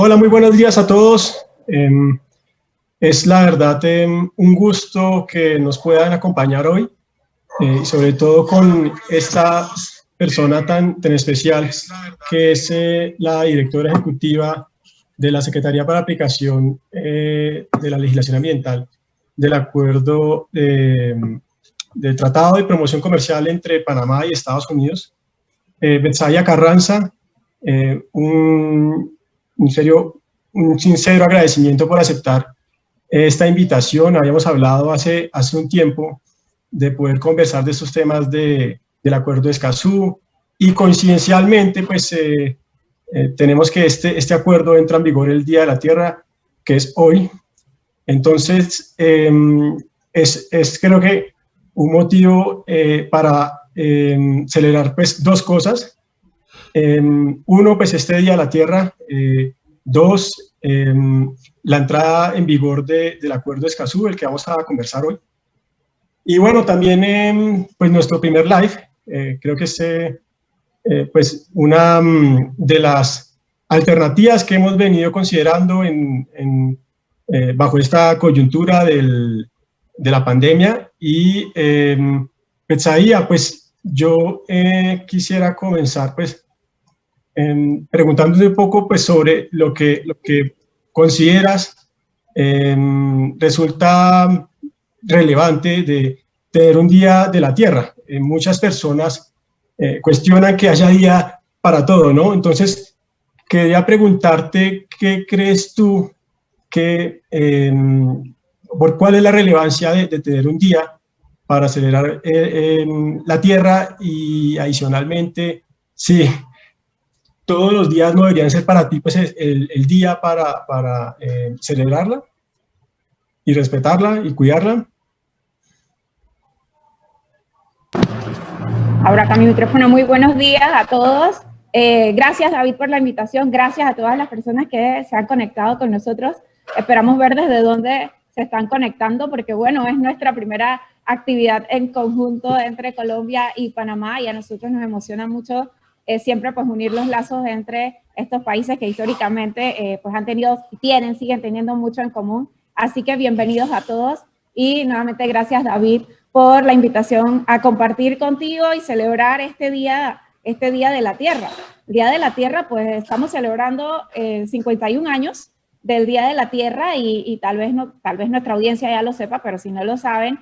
Hola, muy buenos días a todos. Es la verdad un gusto que nos puedan acompañar hoy, y sobre todo con esta persona tan especial que es la directora ejecutiva de la Secretaría para Aplicación de la Legislación Ambiental del Acuerdo del Tratado de Promoción Comercial entre Panamá y Estados Unidos. Betsaya Carranza, un sincero agradecimiento por aceptar esta invitación. Habíamos hablado hace un tiempo de poder conversar de estos temas del Acuerdo de Escazú, y coincidencialmente pues tenemos que este acuerdo entra en vigor el Día de la Tierra, que es hoy. Entonces es creo que un motivo para celebrar pues dos cosas. Uno, pues este Día de la Tierra. Dos, la entrada en vigor del Acuerdo de Escazú, del que vamos a conversar hoy. Y bueno, también pues nuestro primer live. Creo que es pues una de las alternativas que hemos venido considerando bajo esta coyuntura de la pandemia. Y Betsaya, pues yo quisiera comenzar pues preguntándote un poco pues sobre lo que consideras resulta relevante de tener un Día de la Tierra. Muchas personas cuestionan que haya día para todo, ¿no? Entonces, quería preguntarte qué crees tú por cuál es la relevancia de tener un día para celebrar la Tierra, y adicionalmente, sí, todos los días no deberían ser para ti pues el día para celebrarla y respetarla y cuidarla. Ahora acá mi micrófono. Muy buenos días a todos. Gracias, David, por la invitación. Gracias a todas las personas que se han conectado con nosotros. Esperamos ver desde dónde se están conectando, porque bueno, es nuestra primera actividad en conjunto entre Colombia y Panamá, y a nosotros nos emociona mucho siempre pues unir los lazos entre estos países que históricamente pues han tenido, siguen teniendo mucho en común. Así que bienvenidos a todos, y nuevamente gracias, David, por la invitación a compartir contigo y celebrar este día de la Tierra. El Día de la Tierra, pues estamos celebrando 51 años del Día de la Tierra, y tal vez nuestra audiencia ya lo sepa, pero si no lo saben,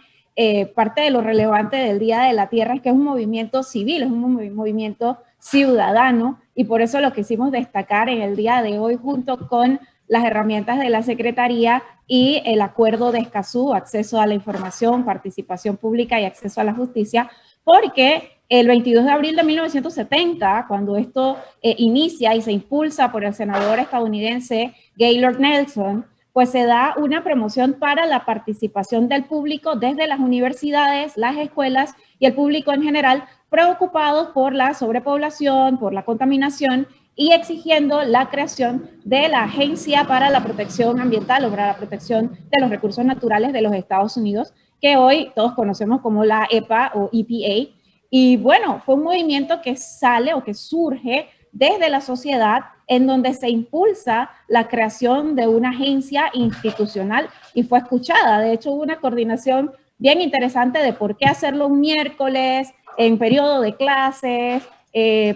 parte de lo relevante del Día de la Tierra es que es un movimiento civil, es un movimiento ciudadano, y por eso lo quisimos destacar en el día de hoy junto con las herramientas de la Secretaría y el Acuerdo de Escazú, acceso a la información, participación pública y acceso a la justicia, porque el 22 de abril de 1970, cuando esto inicia y se impulsa por el senador estadounidense Gaylord Nelson, pues se da una promoción para la participación del público desde las universidades, las escuelas y el público en general, preocupados por la sobrepoblación, por la contaminación, y exigiendo la creación de la Agencia para la Protección Ambiental o para la Protección de los Recursos Naturales de los Estados Unidos, que hoy todos conocemos como la EPA o EPA. Y bueno, fue un movimiento que sale o que surge desde la sociedad, en donde se impulsa la creación de una agencia institucional y fue escuchada. De hecho, hubo una coordinación bien interesante de por qué hacerlo un miércoles en periodo de clases,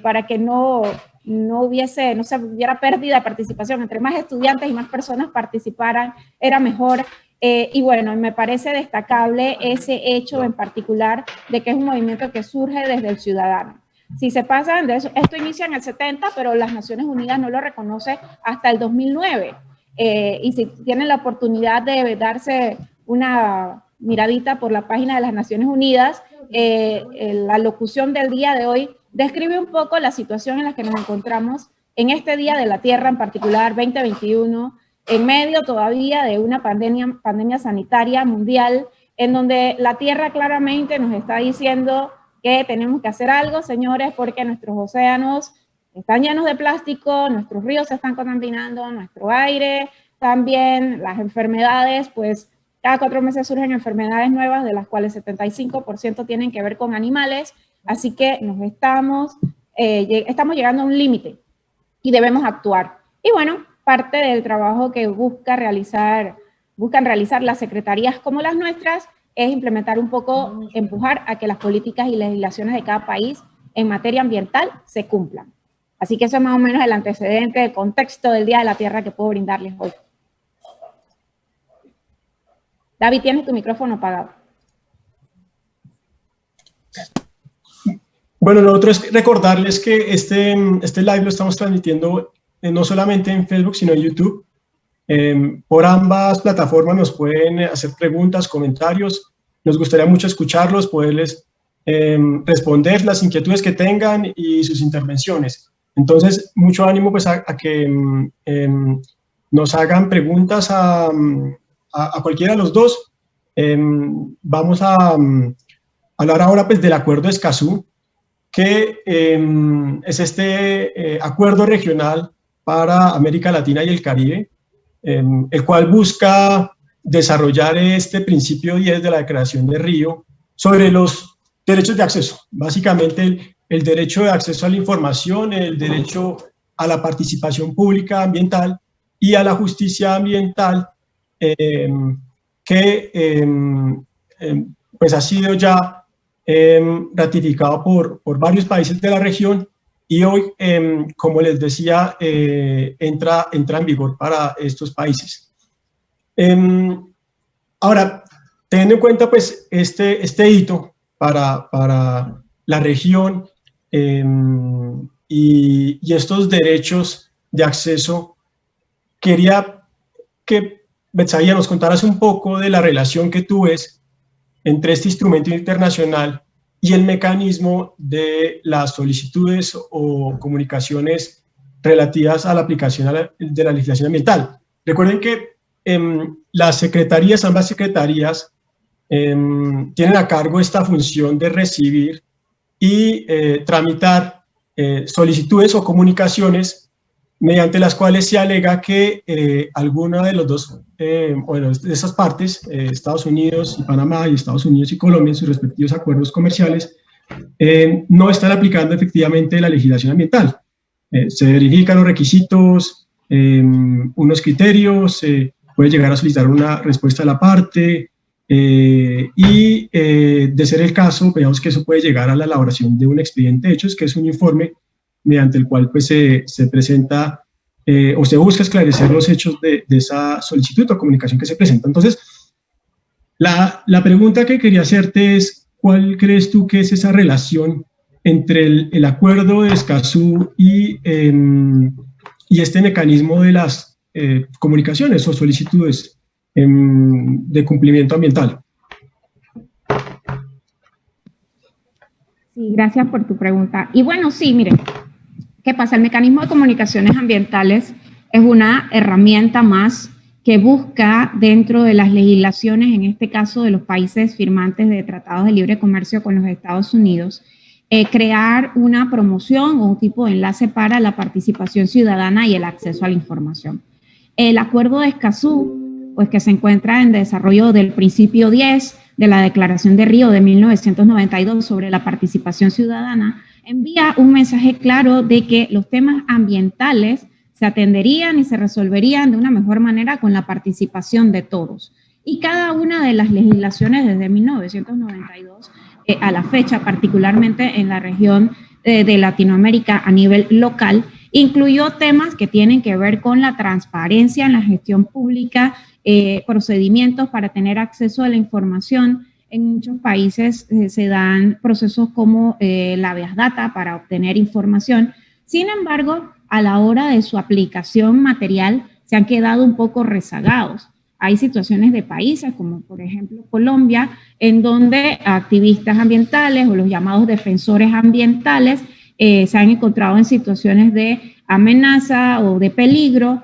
para que no se hubiera pérdida de participación. Entre más estudiantes y más personas participaran, era mejor. Y bueno, me parece destacable ese hecho en particular de que es un movimiento que surge desde el ciudadano. Si se pasan de eso, esto inicia en el 70, pero las Naciones Unidas no lo reconoce hasta el 2009. Y si tienen la oportunidad de darse una miradita por la página de las Naciones Unidas, la locución del día de hoy describe un poco la situación en la que nos encontramos en este Día de la Tierra, en particular 2021, en medio todavía de una pandemia sanitaria mundial, en donde la Tierra claramente nos está diciendo que tenemos que hacer algo, señores, porque nuestros océanos están llenos de plástico, nuestros ríos se están contaminando, nuestro aire también, las enfermedades, pues cada 4 meses surgen enfermedades nuevas, de las cuales 75% tienen que ver con animales, así que estamos llegando a un límite y debemos actuar. Y bueno, parte del trabajo que buscan realizar las secretarías como las nuestras es implementar un poco, empujar a que las políticas y legislaciones de cada país en materia ambiental se cumplan. Así que eso es más o menos el antecedente, el contexto del Día de la Tierra que puedo brindarles hoy. David, tienes tu micrófono apagado. Bueno, lo otro es recordarles que este live lo estamos transmitiendo no solamente en Facebook, sino en YouTube. Por ambas plataformas nos pueden hacer preguntas, comentarios. Nos gustaría mucho escucharlos, poderles responder las inquietudes que tengan y sus intervenciones. Entonces, mucho ánimo pues, a que nos hagan preguntas a cualquiera de los dos. Vamos a hablar ahora pues, del Acuerdo de Escazú, que es este acuerdo regional para América Latina y el Caribe, el cual busca desarrollar este principio 10 de la Declaración de Río sobre los derechos de acceso. Básicamente el derecho de acceso a la información, el derecho a la participación pública ambiental y a la justicia ambiental, que pues ha sido ya ratificado por varios países de la región y hoy, como les decía, entra en vigor para estos países. Ahora, teniendo en cuenta pues, este hito para la región y estos derechos de acceso, quería que, Betsaía, nos contaras un poco de la relación que tú ves entre este instrumento internacional y el mecanismo de las solicitudes o comunicaciones relativas a la aplicación de la legislación ambiental. Recuerden que las secretarías, ambas secretarías, tienen a cargo esta función de recibir y tramitar solicitudes o comunicaciones mediante las cuales se alega que alguna de los dos, bueno, de esas partes, Estados Unidos y Panamá y Estados Unidos y Colombia en sus respectivos acuerdos comerciales, no están aplicando efectivamente la legislación ambiental. Se verifican los requisitos, unos criterios, puede llegar a solicitar una respuesta a la parte y de ser el caso, veamos que eso puede llegar a la elaboración de un expediente de hechos, que es un informe mediante el cual pues, se presenta o se busca esclarecer los hechos de esa solicitud o comunicación que se presenta. Entonces, la pregunta que quería hacerte es, ¿cuál crees tú que es esa relación entre el acuerdo de Escazú y este mecanismo de las comunicaciones o solicitudes de cumplimiento ambiental? Sí, gracias por tu pregunta. Y bueno, sí, miren, ¿qué pasa? El mecanismo de comunicaciones ambientales es una herramienta más que busca dentro de las legislaciones, en este caso de los países firmantes de tratados de libre comercio con los Estados Unidos, crear una promoción o un tipo de enlace para la participación ciudadana y el acceso a la información. El Acuerdo de Escazú, pues que se encuentra en desarrollo del principio 10 de la Declaración de Río de 1992 sobre la participación ciudadana, envía un mensaje claro de que los temas ambientales se atenderían y se resolverían de una mejor manera con la participación de todos. Y cada una de las legislaciones desde 1992 a la fecha, particularmente en la región de Latinoamérica a nivel local, incluyó temas que tienen que ver con la transparencia en la gestión pública, procedimientos para tener acceso a la información. En muchos países se dan procesos como la habeas data para obtener información. Sin embargo, a la hora de su aplicación material se han quedado un poco rezagados. Hay situaciones de países como por ejemplo Colombia, en donde activistas ambientales o los llamados defensores ambientales se han encontrado en situaciones de amenaza o de peligro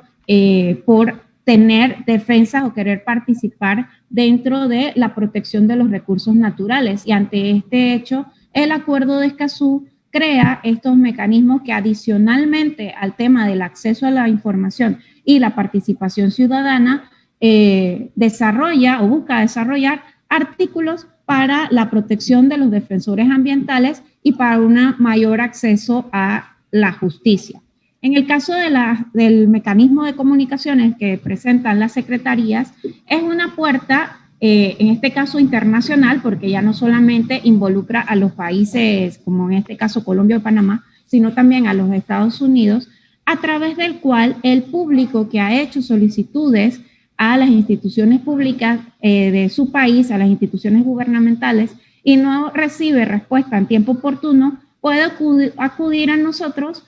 por tener defensas o querer participar dentro de la protección de los recursos naturales. Y ante este hecho, el Acuerdo de Escazú crea estos mecanismos que adicionalmente al tema del acceso a la información y la participación ciudadana, desarrolla o busca desarrollar artículos para la protección de los defensores ambientales y para un mayor acceso a la justicia. En el caso del mecanismo de comunicaciones que presentan las secretarías, es una puerta, en este caso internacional, porque ya no solamente involucra a los países, como en este caso Colombia o Panamá, sino también a los Estados Unidos, a través del cual el público que ha hecho solicitudes a las instituciones públicas de su país, a las instituciones gubernamentales, y no recibe respuesta en tiempo oportuno, puede acudir a nosotros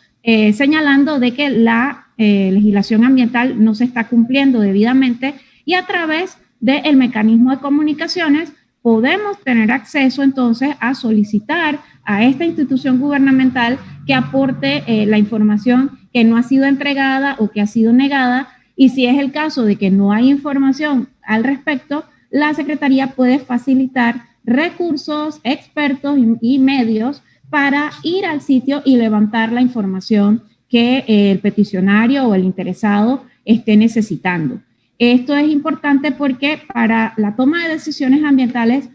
señalando de que la legislación ambiental no se está cumpliendo debidamente, y a través del mecanismo de comunicaciones podemos tener acceso entonces a solicitar a esta institución gubernamental que aporte la información que no ha sido entregada o que ha sido negada, y si es el caso de que no hay información al respecto, la Secretaría puede facilitar recursos, expertos y medios para ir al sitio y levantar la información que el peticionario o el interesado esté necesitando. Esto es importante porque para la toma de decisiones ambientales,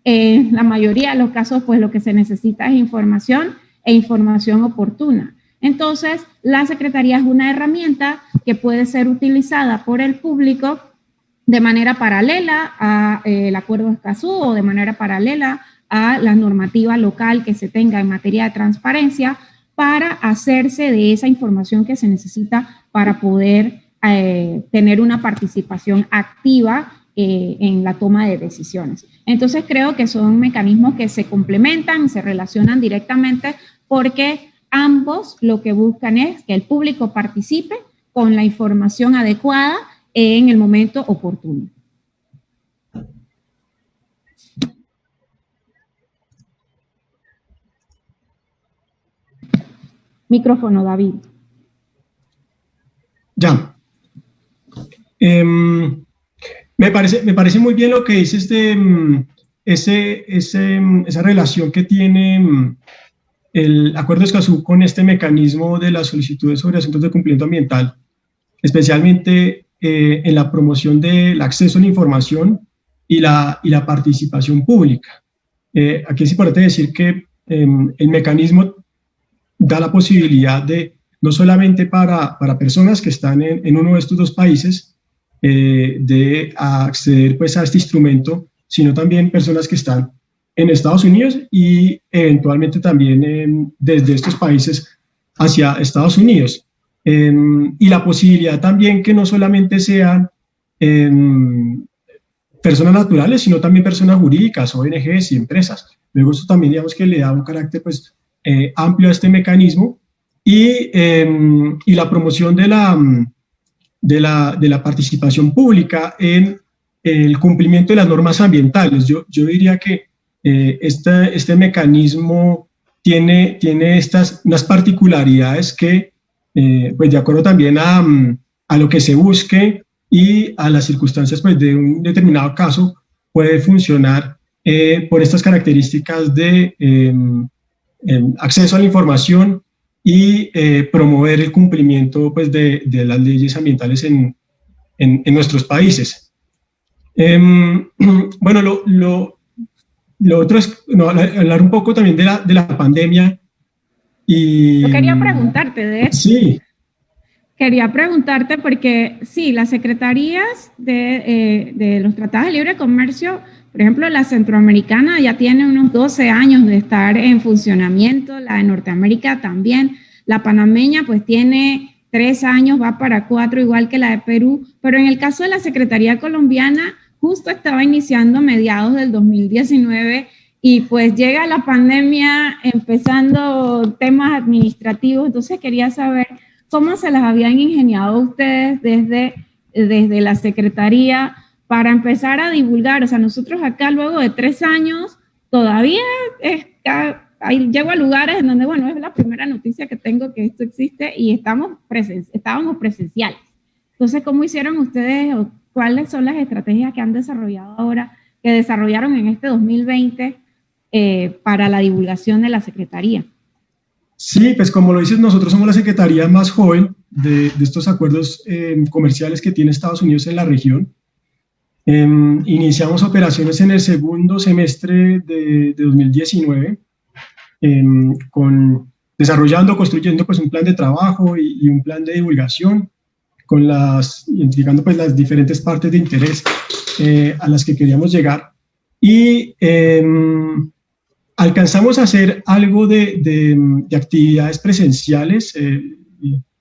en la mayoría de los casos, pues lo que se necesita es información e información oportuna. Entonces, la Secretaría es una herramienta que puede ser utilizada por el público de manera paralela al Acuerdo de Escazú o de manera paralela a la normativa local que se tenga en materia de transparencia, para hacerse de esa información que se necesita para poder tener una participación activa en la toma de decisiones. Entonces creo que son mecanismos que se complementan, se relacionan directamente, porque ambos lo que buscan es que el público participe con la información adecuada en el momento oportuno. Micrófono, David. Ya. Me parece muy bien lo que dices de esa relación que tiene el Acuerdo de Escazú con este mecanismo de las solicitudes sobre asuntos de cumplimiento ambiental, especialmente en la promoción del acceso a la información y la participación pública. Aquí es importante decir que el mecanismo da la posibilidad de, no solamente para personas que están en uno de estos dos países, de acceder pues a este instrumento, sino también personas que están en Estados Unidos y eventualmente también desde estos países hacia Estados Unidos. Y la posibilidad también que no solamente sean personas naturales, sino también personas jurídicas, ONGs y empresas. Luego eso también, digamos, que le da un carácter pues amplio a este mecanismo, y la promoción de la participación pública en el cumplimiento de las normas ambientales. Yo diría que este mecanismo tiene unas particularidades que, pues de acuerdo también a lo que se busque y a las circunstancias pues, de un determinado caso, puede funcionar por estas características de acceso a la información y promover el cumplimiento pues, de las leyes ambientales en nuestros países. Bueno, lo otro es hablar un poco también de la pandemia. Y, yo quería preguntarte de eso. Sí. Quería preguntarte porque sí, las secretarías de los tratados de libre comercio, por ejemplo, la centroamericana ya tiene unos 12 años de estar en funcionamiento, la de Norteamérica también, la panameña pues tiene 3 años, va para 4, igual que la de Perú, pero en el caso de la Secretaría colombiana, justo estaba iniciando a mediados del 2019 y pues llega la pandemia empezando temas administrativos, entonces quería saber cómo se las habían ingeniado ustedes desde la Secretaría para empezar a divulgar. O sea, nosotros acá luego de 3 años todavía llego a lugares en donde, bueno, es la primera noticia que tengo que esto existe y estábamos presenciales. Entonces, ¿cómo hicieron ustedes o cuáles son las estrategias que han desarrollado ahora, que desarrollaron en este 2020 para la divulgación de la Secretaría? Sí, pues como lo dices, nosotros somos la Secretaría más joven de estos acuerdos comerciales que tiene Estados Unidos en la región. Iniciamos operaciones en el segundo semestre de 2019 con desarrollando, construyendo pues un plan de trabajo y un plan de divulgación, identificando pues las diferentes partes de interés a las que queríamos llegar. Y alcanzamos a hacer algo de actividades presenciales,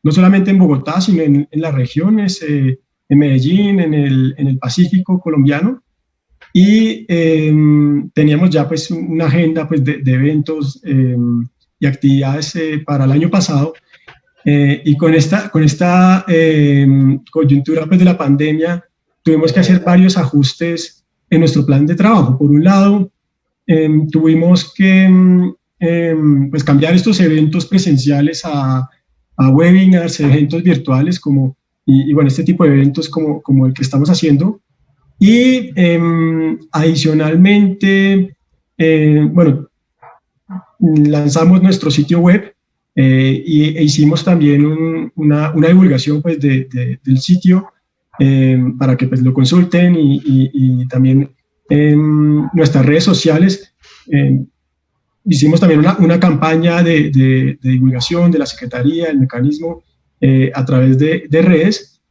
no solamente en Bogotá, sino en las regiones, en Medellín, en el Pacífico colombiano. Y teníamos ya pues una agenda pues, de eventos y actividades para el año pasado. Y con esta coyuntura pues, de la pandemia, tuvimos que hacer varios ajustes en nuestro plan de trabajo. Por un lado, tuvimos que pues cambiar estos eventos presenciales a webinars, eventos virtuales, y bueno, este tipo de eventos como el que estamos haciendo. Y adicionalmente, bueno, lanzamos nuestro sitio web e hicimos también una divulgación pues, del sitio para que pues, lo consulten y también en nuestras redes sociales. Hicimos también una campaña de divulgación de la Secretaría, el mecanismo a través de redes.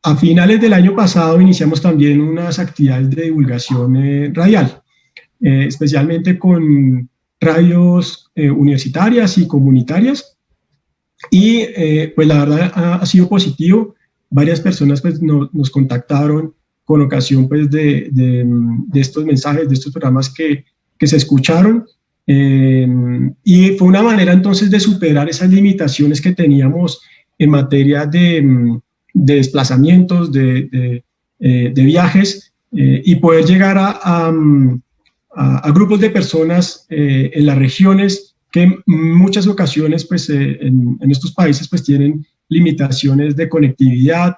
A finales del año pasado iniciamos también unas actividades de divulgación radial, especialmente con radios universitarias y comunitarias. Y pues la verdad ha sido positivo. Varias personas pues, nos contactaron con ocasión pues, de estos mensajes, de estos programas que se escucharon. Y fue una manera entonces de superar esas limitaciones que teníamos en materia de desplazamientos, de viajes, y poder llegar a grupos de personas en las regiones que en muchas ocasiones pues, en estos países pues, tienen limitaciones de conectividad,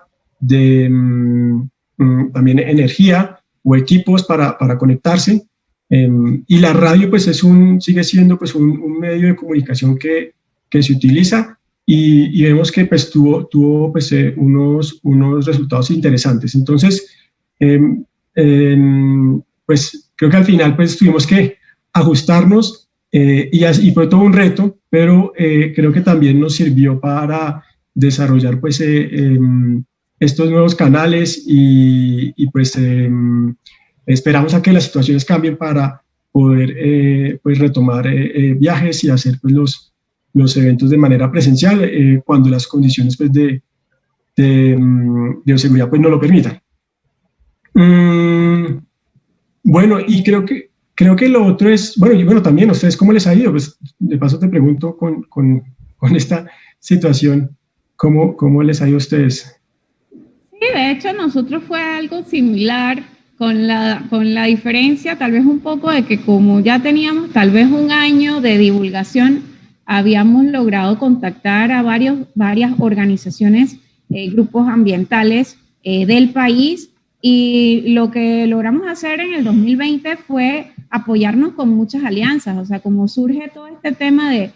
también energía o equipos para conectarse. Y la radio pues, sigue siendo pues, un medio de comunicación que se utiliza y vemos que pues, tuvo pues, unos resultados interesantes. Entonces, pues creo que al final pues, tuvimos que ajustarnos y fue todo un reto, pero creo que también nos sirvió para desarrollar pues, estos nuevos canales y pues esperamos a que las situaciones cambien para poder pues, retomar viajes y hacer pues, los eventos de manera presencial cuando las condiciones pues, de bioseguridad pues, no lo permitan. Bueno, y creo que lo otro es, bueno, también a ustedes, ¿cómo les ha ido? Pues de paso te pregunto con esta situación, ¿cómo les ha ido a ustedes? Sí, de hecho, nosotros fue algo similar, con la diferencia tal vez un poco de que como ya teníamos tal vez un año de divulgación, habíamos logrado contactar a varias organizaciones, grupos ambientales del país, y lo que logramos hacer en el 2020 fue apoyarnos con muchas alianzas. O sea, como surge todo este tema de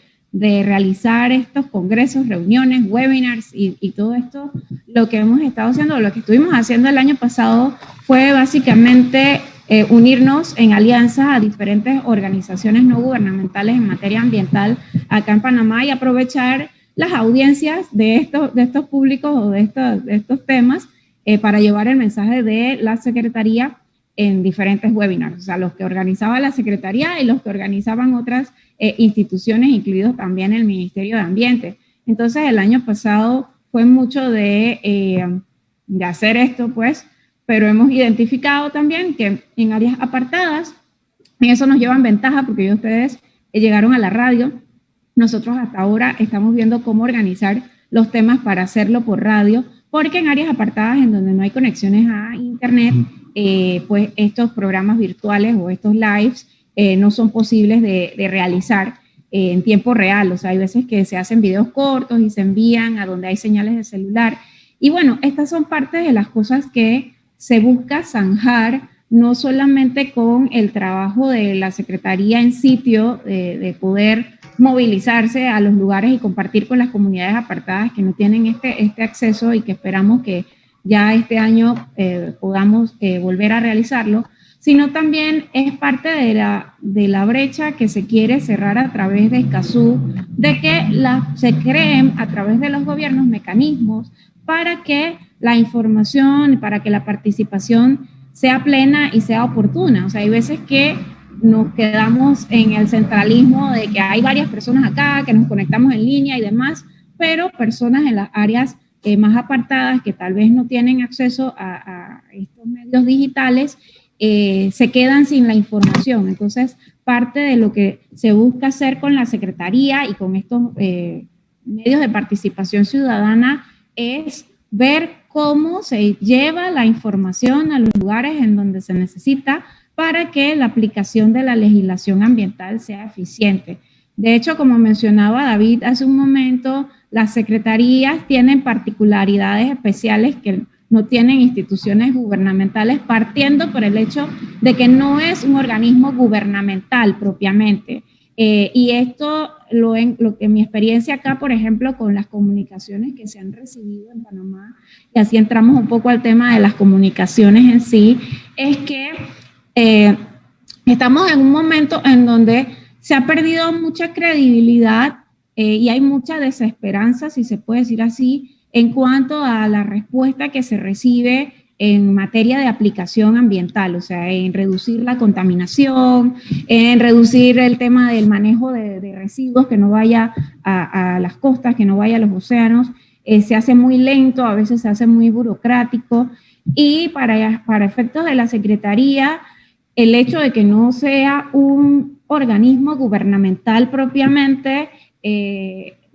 realizar estos congresos, reuniones, webinars y todo esto, lo que hemos estado haciendo, lo que estuvimos haciendo el año pasado fue básicamente unirnos en alianzas a diferentes organizaciones no gubernamentales en materia ambiental acá en Panamá y aprovechar las audiencias de estos públicos o de estos temas para llevar el mensaje de la Secretaría en diferentes webinars, o sea, los que organizaba la Secretaría y los que organizaban otras instituciones, incluidos también el Ministerio de Ambiente. Entonces, el año pasado fue mucho de hacer esto, pues, pero hemos identificado también que en áreas apartadas, en eso nos llevan ventaja porque ya ustedes llegaron a la radio. Nosotros hasta ahora estamos viendo cómo organizar los temas para hacerlo por radio, porque en áreas apartadas en donde no hay conexiones a internet, pues estos programas virtuales o estos lives no son posibles de realizar en tiempo real. O sea, hay veces que se hacen videos cortos y se envían a donde hay señales de celular. Y bueno, estas son partes de las cosas que se busca zanjar, no solamente con el trabajo de la Secretaría en sitio, de poder movilizarse a los lugares y compartir con las comunidades apartadas que no tienen este acceso y que esperamos que ya este año podamos volver a realizarlo, sino también es parte de la brecha que se quiere cerrar a través de Escazú, de que se creen a través de los gobiernos mecanismos para que la información, para que la participación sea plena y sea oportuna. O sea, hay veces que nos quedamos en el centralismo de que hay varias personas acá, que nos conectamos en línea y demás, pero personas en las áreas más apartadas que tal vez no tienen acceso a estos medios digitales, se quedan sin la información. Entonces, parte de lo que se busca hacer con la Secretaría y con estos medios de participación ciudadana es ver cómo se lleva la información a los lugares en donde se necesita para que la aplicación de la legislación ambiental sea eficiente. De hecho, como mencionaba David hace un momento, las secretarías tienen particularidades especiales que no tienen instituciones gubernamentales, partiendo por el hecho de que no es un organismo gubernamental propiamente. Y esto, lo que mi experiencia acá, por ejemplo, con las comunicaciones que se han recibido en Panamá, y así entramos un poco al tema de las comunicaciones en sí, es que estamos en un momento en donde se ha perdido mucha credibilidad y hay mucha desesperanza, si se puede decir así, en cuanto a la respuesta que se recibe en materia de aplicación ambiental, o sea, en reducir la contaminación, en reducir el tema del manejo de residuos, que no vaya a las costas, que no vaya a los océanos. Se hace muy lento, a veces se hace muy burocrático, y para efectos de la Secretaría, el hecho de que no sea un organismo gubernamental propiamente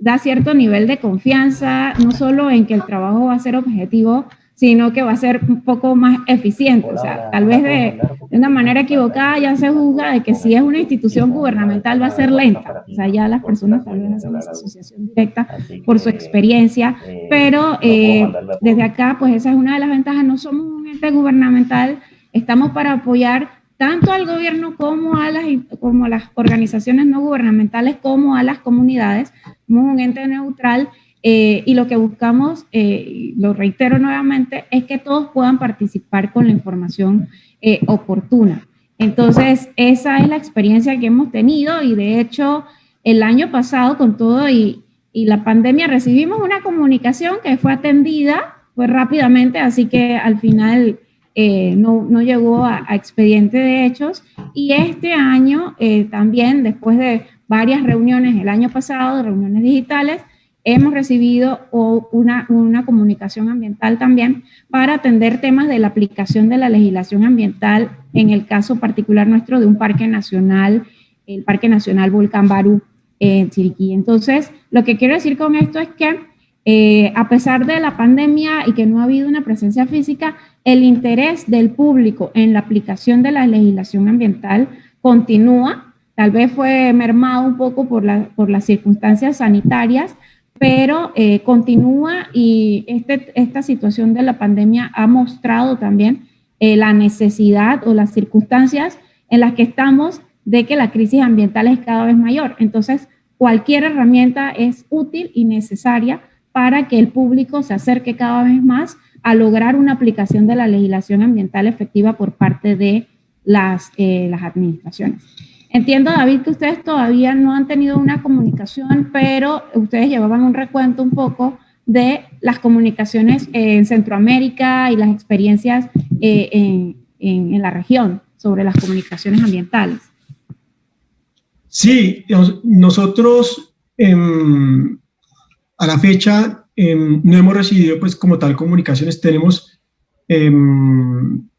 da cierto nivel de confianza, no solo en que el trabajo va a ser objetivo, sino que va a ser un poco más eficiente. O sea, tal vez de una manera equivocada ya se juzga de que si es una institución gubernamental va a ser lenta. O sea, ya las personas tal vez hacen esa asociación directa por su experiencia, pero desde acá, pues esa es una de las ventajas. No somos un ente gubernamental, estamos para apoyar tanto al gobierno como a las organizaciones no gubernamentales, como a las comunidades. Somos un ente neutral y lo que buscamos, lo reitero nuevamente, es que todos puedan participar con la información oportuna. Entonces, esa es la experiencia que hemos tenido, y de hecho, el año pasado, con todo y la pandemia, recibimos una comunicación que fue atendida pues rápidamente, así que al final no llegó a expediente de hechos. Y este año también, después de varias reuniones el año pasado, reuniones digitales, hemos recibido una comunicación ambiental también para atender temas de la aplicación de la legislación ambiental, en el caso particular nuestro de un parque nacional, el Parque Nacional Volcán Barú en Chiriquí. Entonces, lo que quiero decir con esto es que a pesar de la pandemia y que no ha habido una presencia física, el interés del público en la aplicación de la legislación ambiental continúa. Tal vez fue mermado un poco por las circunstancias sanitarias, pero continúa, y esta situación de la pandemia ha mostrado también la necesidad o las circunstancias en las que estamos de que la crisis ambiental es cada vez mayor. Entonces, cualquier herramienta es útil y necesaria para que el público se acerque cada vez más a lograr una aplicación de la legislación ambiental efectiva por parte de las administraciones. Entiendo, David, que ustedes todavía no han tenido una comunicación, pero ustedes llevaban un recuento un poco de las comunicaciones en Centroamérica y las experiencias en la región sobre las comunicaciones ambientales. Sí, nosotros a la fecha no hemos recibido pues como tal comunicaciones. Tenemos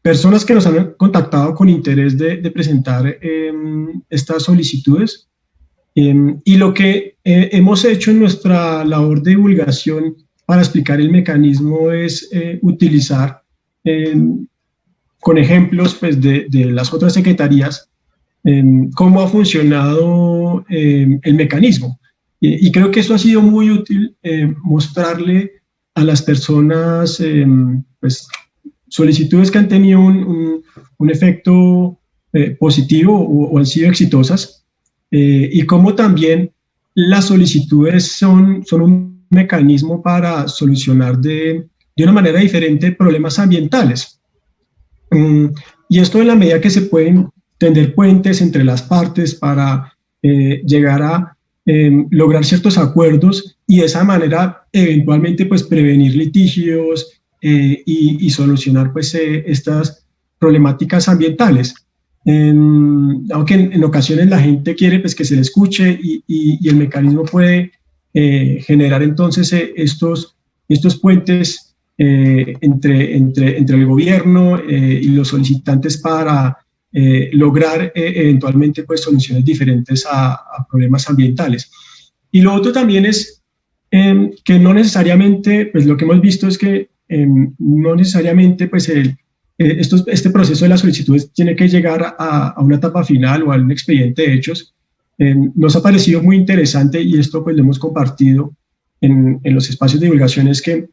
personas que nos han contactado con interés de presentar estas solicitudes, y lo que hemos hecho en nuestra labor de divulgación para explicar el mecanismo es utilizar con ejemplos pues, de las otras secretarías cómo ha funcionado el mecanismo, y creo que eso ha sido muy útil, mostrarle a las personas pues, solicitudes que han tenido un efecto positivo o han sido exitosas, y cómo también las solicitudes son un mecanismo para solucionar de una manera diferente problemas ambientales. Y esto en la medida que se pueden tender puentes entre las partes para llegar a lograr ciertos acuerdos y de esa manera eventualmente pues prevenir litigios y solucionar pues estas problemáticas ambientales. Aunque en ocasiones la gente quiere pues que se le escuche y el mecanismo puede generar entonces estos puentes entre el gobierno y los solicitantes para lograr eventualmente pues soluciones diferentes a problemas ambientales. Y lo otro también es que no necesariamente, pues lo que hemos visto es que no necesariamente pues este proceso de las solicitudes tiene que llegar a una etapa final o a un expediente de hechos. Nos ha parecido muy interesante y esto pues lo hemos compartido en los espacios de divulgación, es que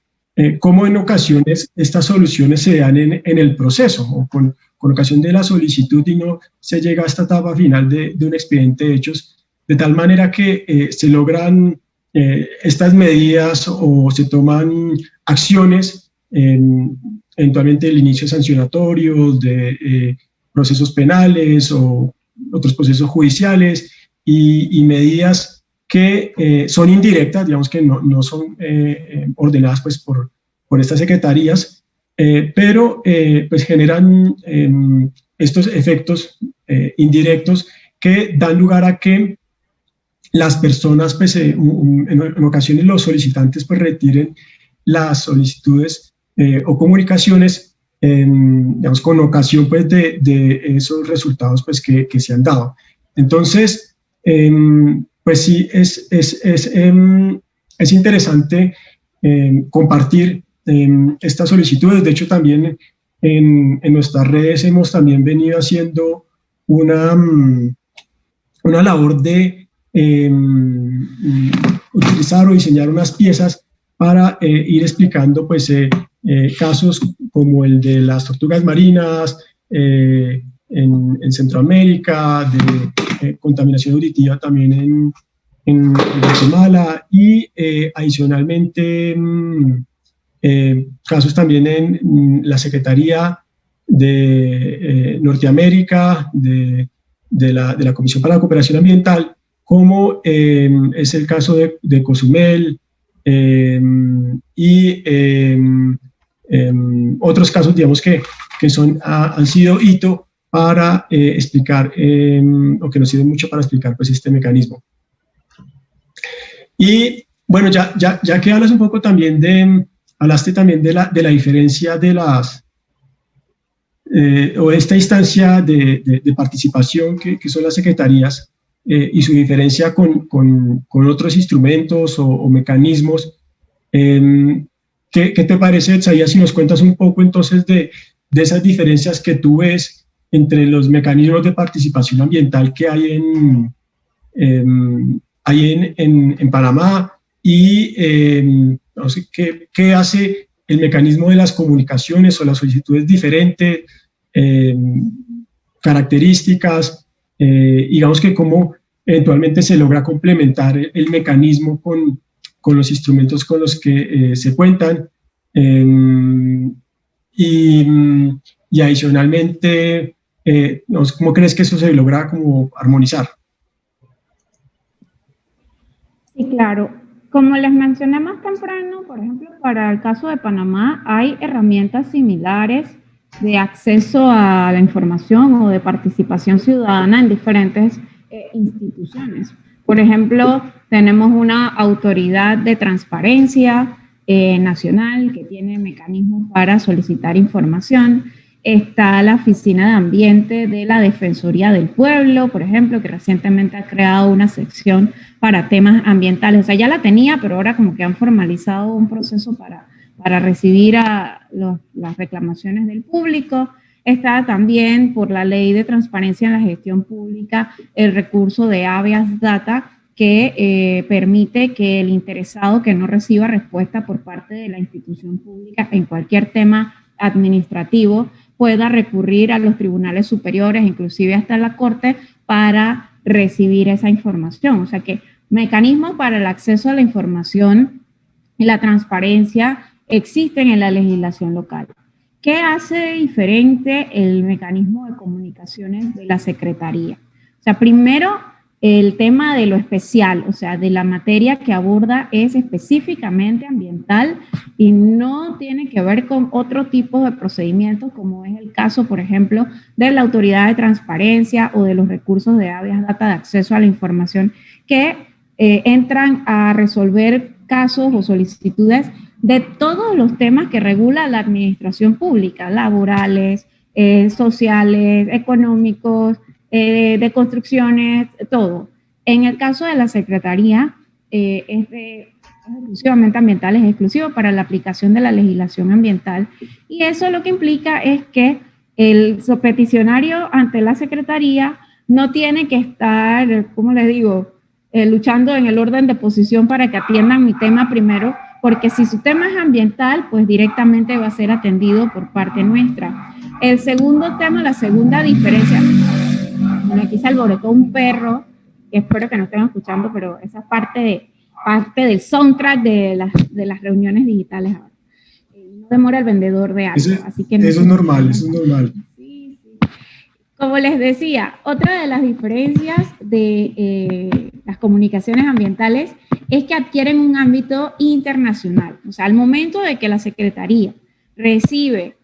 cómo en ocasiones estas soluciones se dan en el proceso o con ocasión de la solicitud y no se llega a esta etapa final de un expediente de hechos, de tal manera que se logran estas medidas o se toman acciones, eventualmente el inicio de sancionatorios, de procesos penales o otros procesos judiciales y medidas que son indirectas, digamos que no son ordenadas pues por estas secretarías, pero pues generan estos efectos indirectos que dan lugar a que las personas, pues en ocasiones los solicitantes pues retiren las solicitudes o comunicaciones, digamos, con ocasión pues de esos resultados pues que se han dado. Entonces, pues sí, es interesante compartir estas solicitudes. De hecho, también en nuestras redes hemos también venido haciendo una labor de utilizar o diseñar unas piezas para ir explicando pues, casos como el de las tortugas marinas en Centroamérica, de contaminación auditiva también en Guatemala y adicionalmente casos también en la Secretaría de Norteamérica, de la Comisión para la Cooperación Ambiental, como es el caso de Cozumel y otros casos, digamos, que han sido hito para explicar, o que nos sirven mucho para explicar pues, este mecanismo. Y bueno, ya que hablas un poco también hablaste también de la diferencia de o esta instancia de participación que son las secretarías y su diferencia con otros instrumentos o mecanismos. ¿Qué te parece, Isaías, si nos cuentas un poco entonces de esas diferencias que tú ves entre los mecanismos de participación ambiental que hay en Panamá y no sé, qué hace el mecanismo de las comunicaciones o las solicitudes diferentes, características, digamos que cómo eventualmente se logra complementar el mecanismo con los instrumentos con los que se cuentan y adicionalmente, ¿cómo crees que eso se logra como armonizar? Sí, claro. Como les mencioné más temprano, por ejemplo, para el caso de Panamá, hay herramientas similares de acceso a la información o de participación ciudadana en diferentes instituciones. Por ejemplo, tenemos una autoridad de transparencia nacional que tiene mecanismos para solicitar información. Está la Oficina de Ambiente de la Defensoría del Pueblo, por ejemplo, que recientemente ha creado una sección para temas ambientales. O sea, ya la tenía, pero ahora como que han formalizado un proceso para recibir las reclamaciones del público. Está también, por la Ley de Transparencia en la Gestión Pública, el recurso de habeas data, que permite que el interesado que no reciba respuesta por parte de la institución pública en cualquier tema administrativo pueda recurrir a los tribunales superiores, inclusive hasta la Corte, para recibir esa información. O sea que mecanismos para el acceso a la información y la transparencia existen en la legislación local. ¿qué hace diferente el mecanismo de comunicaciones de la Secretaría? O sea, primero, el tema de lo especial, o sea, de la materia que aborda es específicamente ambiental y no tiene que ver con otro tipo de procedimientos, como es el caso, por ejemplo, de la Autoridad de Transparencia o de los recursos de habeas data de acceso a la información que entran a resolver casos o solicitudes de todos los temas que regula la administración pública, laborales, sociales, económicos, de construcciones, todo. En el caso de la Secretaría, es exclusivamente ambiental, es exclusivo para la aplicación de la legislación ambiental, y eso lo que implica es que el peticionario ante la Secretaría no tiene que estar, ¿cómo les digo?, luchando en el orden de posición para que atiendan mi tema primero, porque si su tema es ambiental, pues directamente va a ser atendido por parte nuestra. El segundo tema, la segunda diferencia, bueno, aquí se alborotó un perro, que espero que no estén escuchando, pero esa es parte del soundtrack de las reuniones digitales ahora. No demora el vendedor de algo, así que... Eso es normal, eso es normal. Sí, sí. Como les decía, otra de las diferencias de las comunicaciones ambientales es que adquieren un ámbito internacional. O sea, al momento de que la Secretaría recibe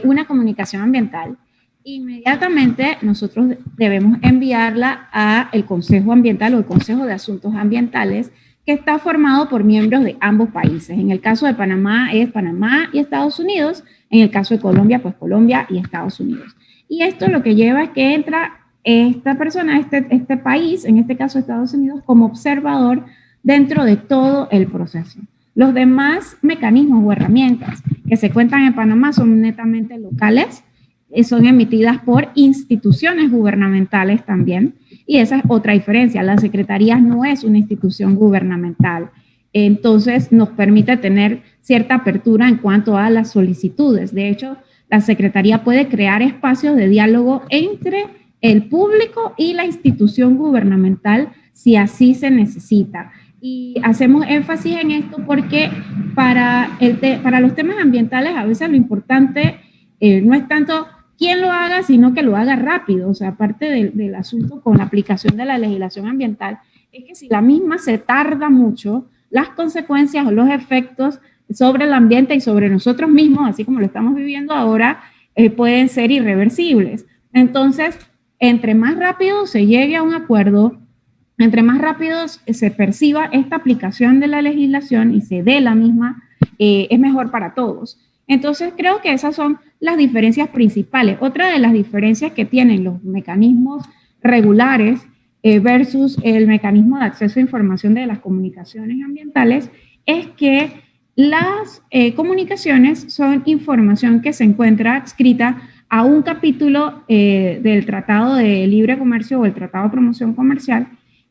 una comunicación ambiental, inmediatamente nosotros debemos enviarla al Consejo Ambiental o el Consejo de Asuntos Ambientales, que está formado por miembros de ambos países. En el caso de Panamá es Panamá y Estados Unidos, en el caso de Colombia, pues Colombia y Estados Unidos. Y esto lo que lleva es que entra esta persona, este país, en este caso Estados Unidos, como observador dentro de todo el proceso. Los demás mecanismos o herramientas que se cuentan en Panamá son netamente locales, son emitidas por instituciones gubernamentales también, y esa es otra diferencia. La Secretaría no es una institución gubernamental, entonces nos permite tener cierta apertura en cuanto a las solicitudes. De hecho, la Secretaría puede crear espacios de diálogo entre el público y la institución gubernamental si así se necesita. Y hacemos énfasis en esto porque para los temas ambientales a veces lo importante no es tanto quién lo haga, sino que lo haga rápido. O sea, aparte del asunto con la aplicación de la legislación ambiental, es que si la misma se tarda mucho, las consecuencias o los efectos sobre el ambiente y sobre nosotros mismos, así como lo estamos viviendo ahora, pueden ser irreversibles. Entonces, entre más rápido se llegue a un acuerdo, entre más rápido se perciba esta aplicación de la legislación y se dé la misma, es mejor para todos. Entonces, creo que esas son las diferencias principales. Otra de las diferencias que tienen los mecanismos regulares versus el mecanismo de acceso a información de las comunicaciones ambientales es que las comunicaciones son información que se encuentra adscrita a un capítulo del Tratado de Libre Comercio o el Tratado de Promoción Comercial,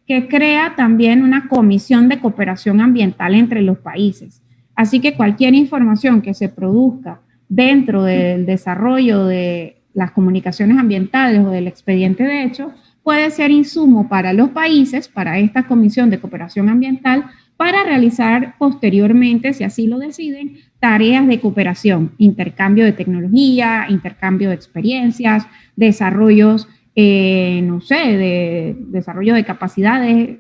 que crea también una comisión de cooperación ambiental entre los países. Así que cualquier información que se produzca dentro del desarrollo de las comunicaciones ambientales o del expediente de hecho puede ser insumo para los países, para esta comisión de cooperación ambiental, para realizar posteriormente, si así lo deciden, tareas de cooperación, intercambio de tecnología, intercambio de experiencias, desarrollos, no sé, de desarrollo de capacidades,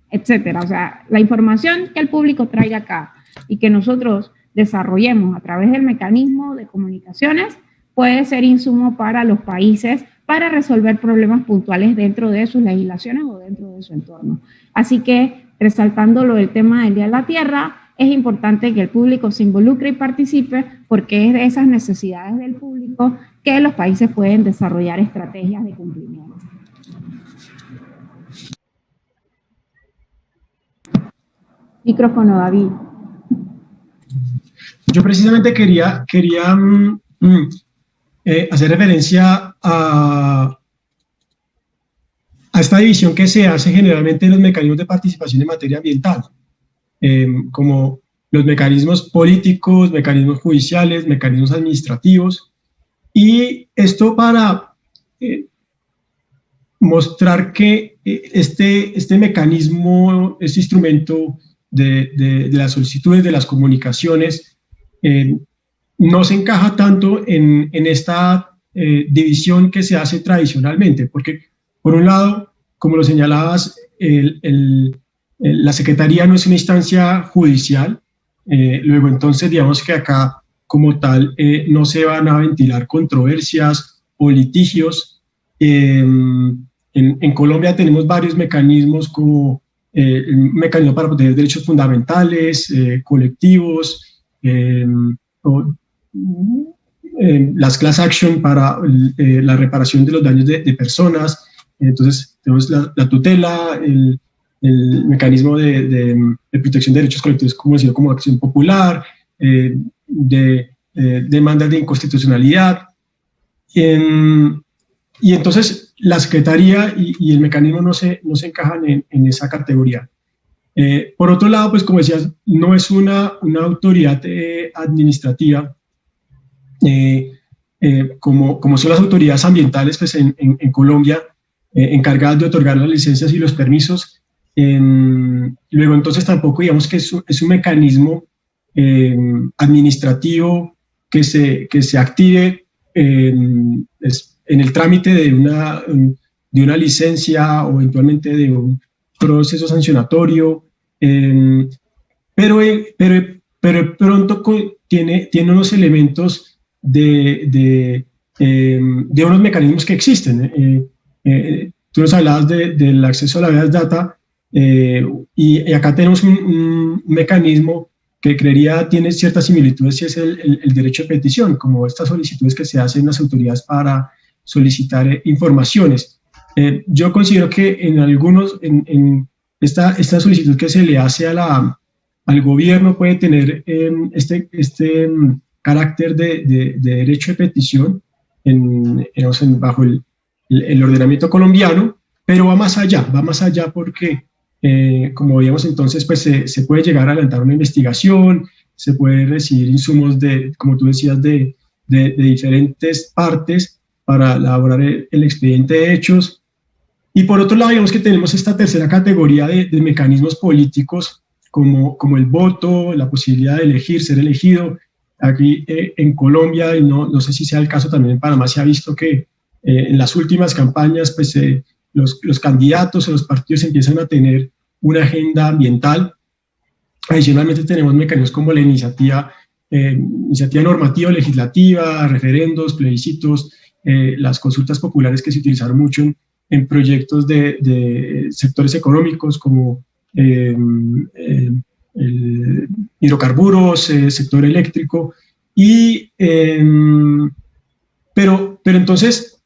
etcétera. O sea, la información que el público traiga acá y que nosotros desarrollemos a través del mecanismo de comunicaciones puede ser insumo para los países para resolver problemas puntuales dentro de sus legislaciones o dentro de su entorno. Así que, resaltando lo del tema del Día de la Tierra, es importante que el público se involucre y participe porque es de esas necesidades del público que los países pueden desarrollar estrategias de cumplimiento. Micrófono, David. Yo precisamente quería hacer referencia a esta división que se hace generalmente en los mecanismos de participación en materia ambiental, como los mecanismos políticos, mecanismos judiciales, mecanismos administrativos, y esto para mostrar que este mecanismo, este instrumento de las solicitudes, de las comunicaciones, no se encaja tanto en esta división que se hace tradicionalmente, porque por un lado, como lo señalabas, la Secretaría no es una instancia judicial, luego entonces digamos que acá como tal no se van a ventilar controversias o litigios. En Colombia tenemos varios mecanismos como el mecanismo para proteger derechos fundamentales, colectivos, las class action para la reparación de los daños de personas. Entonces tenemos la tutela, el mecanismo de protección de derechos colectivos conocido como acción popular, demandas de inconstitucionalidad. Y entonces la Secretaría y el mecanismo no se encajan en esa categoría. Por otro lado, pues como decías, no es una autoridad administrativa, como son las autoridades ambientales pues en Colombia, encargadas de otorgar las licencias y los permisos. Luego entonces tampoco digamos que es un mecanismo administrativo que se active en el trámite de una licencia o eventualmente de un proceso sancionatorio, pero pronto tiene unos elementos de unos mecanismos que existen. Tú nos hablabas del acceso a la Big Data, y acá tenemos un mecanismo que creería tiene ciertas similitudes, y es el derecho de petición, como estas solicitudes que se hacen en las autoridades para solicitar informaciones. Yo considero que en esta solicitud que se le hace al gobierno puede tener este carácter de derecho de petición bajo el ordenamiento colombiano, pero va más allá porque, como veíamos entonces, pues se puede llegar a adelantar una investigación, se puede recibir insumos como tú decías, de diferentes partes para elaborar el expediente de hechos. Y por otro lado, digamos que tenemos esta tercera categoría de mecanismos políticos, como el voto, la posibilidad de elegir, ser elegido. Aquí en Colombia, y no sé si sea el caso también en Panamá, se ha visto que en las últimas campañas pues, los candidatos o los partidos empiezan a tener una agenda ambiental. Adicionalmente tenemos mecanismos como la iniciativa normativa legislativa, referendos, plebiscitos, las consultas populares que se utilizaron mucho en proyectos de sectores económicos como hidrocarburos, sector eléctrico, pero entonces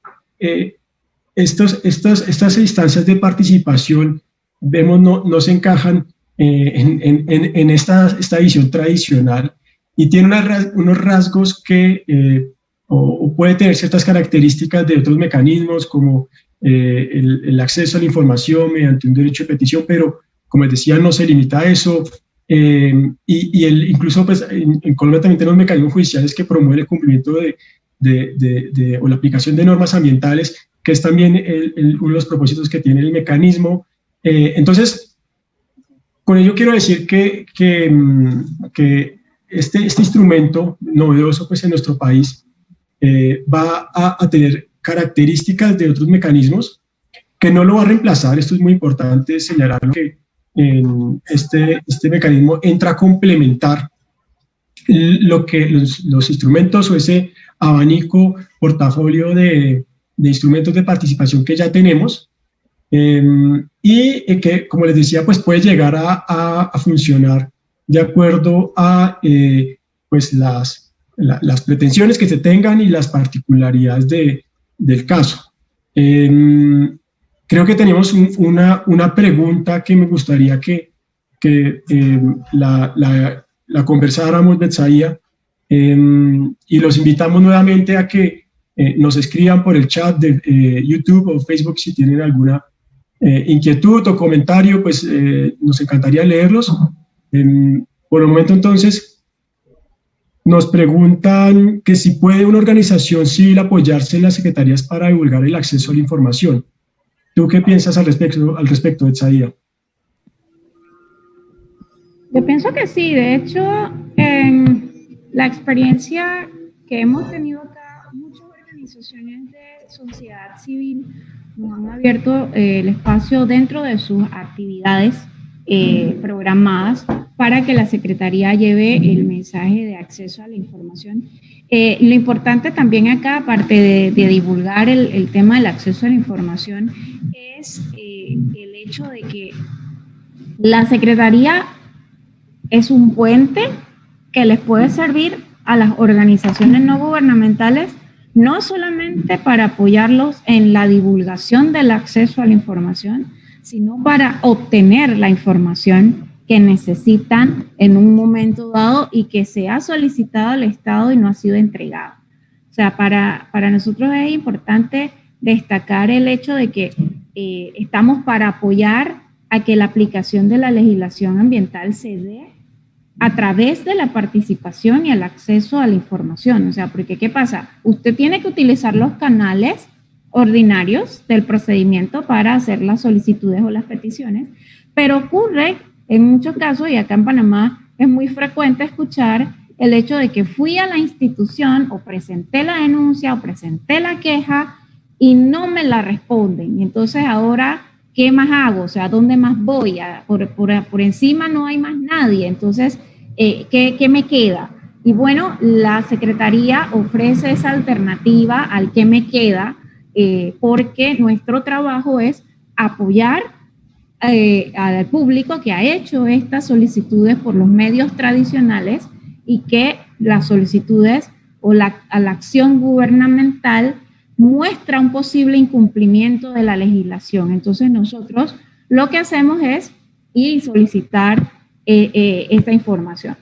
estas instancias de participación, vemos, no se encajan en esta visión tradicional, y tiene unos rasgos que o puede tener ciertas características de otros mecanismos, como el acceso a la información mediante un derecho de petición, pero como les decía, no se limita a eso. Incluso pues, en Colombia también tenemos mecanismos judiciales que promueven el cumplimiento o la aplicación de normas ambientales, que es también uno de los propósitos que tiene el mecanismo. Entonces, con ello quiero decir que este instrumento novedoso pues, en nuestro país va a tener características de otros mecanismos, que no lo va a reemplazar. Esto es muy importante señalar, que este mecanismo entra a complementar lo que los instrumentos o ese abanico, portafolio de instrumentos de participación que ya tenemos, y que, como les decía, pues puede llegar a funcionar de acuerdo a pues las pretensiones que se tengan y las particularidades del caso. Creo que tenemos una pregunta que me gustaría que la conversáramos, Betsaía, y los invitamos nuevamente a que nos escriban por el chat de YouTube o Facebook si tienen alguna inquietud o comentario, pues nos encantaría leerlos. Por el momento, entonces, nos preguntan que si puede una organización civil apoyarse en las secretarías para divulgar el acceso a la información. ¿Tú qué piensas al respecto, Betsaía? Yo pienso que sí. De hecho, La experiencia que hemos tenido acá, muchas organizaciones de sociedad civil nos han abierto el espacio dentro de sus actividades programadas para que la Secretaría lleve el mensaje de acceso a la información. Lo importante también acá, aparte de divulgar el tema del acceso a la información, es el hecho de que la Secretaría es un puente que les puede servir a las organizaciones no gubernamentales, no solamente para apoyarlos en la divulgación del acceso a la información, sino para obtener la información que necesitan en un momento dado y que se ha solicitado al Estado y no ha sido entregado. O sea, para nosotros es importante destacar el hecho de que estamos para apoyar a que la aplicación de la legislación ambiental se dé a través de la participación y el acceso a la información. O sea, porque ¿qué pasa? Usted tiene que utilizar los canales ordinarios del procedimiento para hacer las solicitudes o las peticiones, pero ocurre en muchos casos, y acá en Panamá es muy frecuente escuchar el hecho de que fui a la institución o presenté la denuncia o presenté la queja y no me la responden. Y entonces ahora, ¿qué más hago? O sea, ¿dónde más voy? Por encima no hay más nadie. Entonces, ¿qué me queda? Y bueno, la Secretaría ofrece esa alternativa al ¿qué me queda? Porque nuestro trabajo es apoyar al público que ha hecho estas solicitudes por los medios tradicionales y que las solicitudes o la acción gubernamental muestra un posible incumplimiento de la legislación. Entonces nosotros lo que hacemos es ir y solicitar esta información,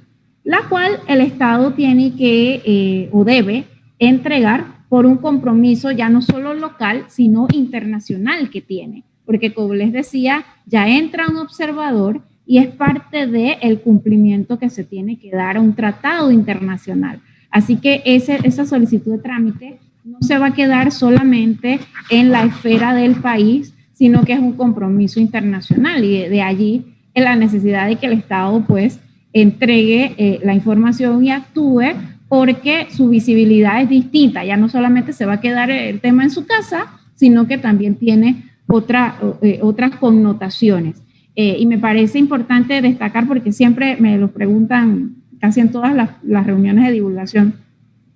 la cual el Estado tiene que o debe entregar por un compromiso ya no solo local, sino internacional que tiene. Porque como les decía, ya entra un observador y es parte del cumplimiento que se tiene que dar a un tratado internacional. Así que esa solicitud de trámite no se va a quedar solamente en la esfera del país, sino que es un compromiso internacional y de allí la necesidad de que el Estado pues entregue la información y actúe, porque su visibilidad es distinta. Ya no solamente se va a quedar el tema en su casa, sino que también tiene otras connotaciones. Y me parece importante destacar, porque siempre me lo preguntan casi en todas las reuniones de divulgación,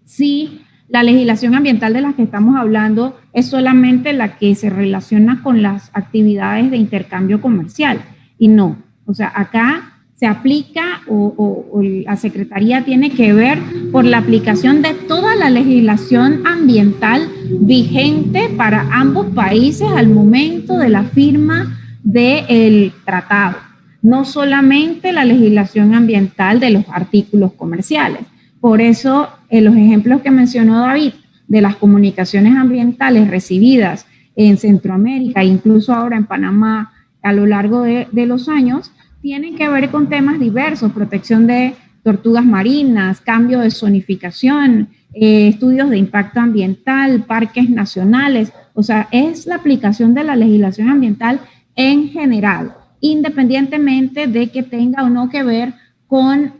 si la legislación ambiental de la que estamos hablando es solamente la que se relaciona con las actividades de intercambio comercial. Y no, o sea, acá se aplica o la Secretaría tiene que ver por la aplicación de toda la legislación ambiental vigente para ambos países al momento de la firma del tratado. No solamente la legislación ambiental de los artículos comerciales. Por eso, los ejemplos que mencionó David de las comunicaciones ambientales recibidas en Centroamérica e incluso ahora en Panamá a lo largo de los años, tienen que ver con temas diversos: protección de tortugas marinas, cambio de zonificación, estudios de impacto ambiental, parques nacionales. O sea, es la aplicación de la legislación ambiental en general, independientemente de que tenga o no que ver con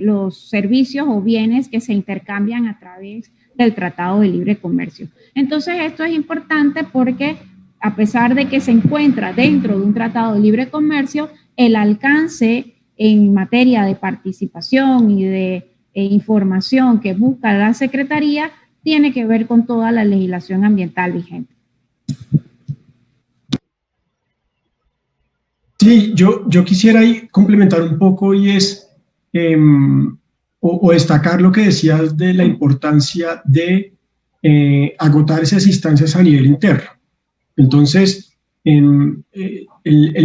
los servicios o bienes que se intercambian a través del Tratado de Libre Comercio. Entonces, esto es importante porque a pesar de que se encuentra dentro de un Tratado de Libre Comercio, el alcance en materia de participación y de información que busca la Secretaría tiene que ver con toda la legislación ambiental vigente. Sí, yo quisiera ahí complementar un poco y es, o destacar lo que decías de la importancia de agotar esas instancias a nivel interno. Entonces, el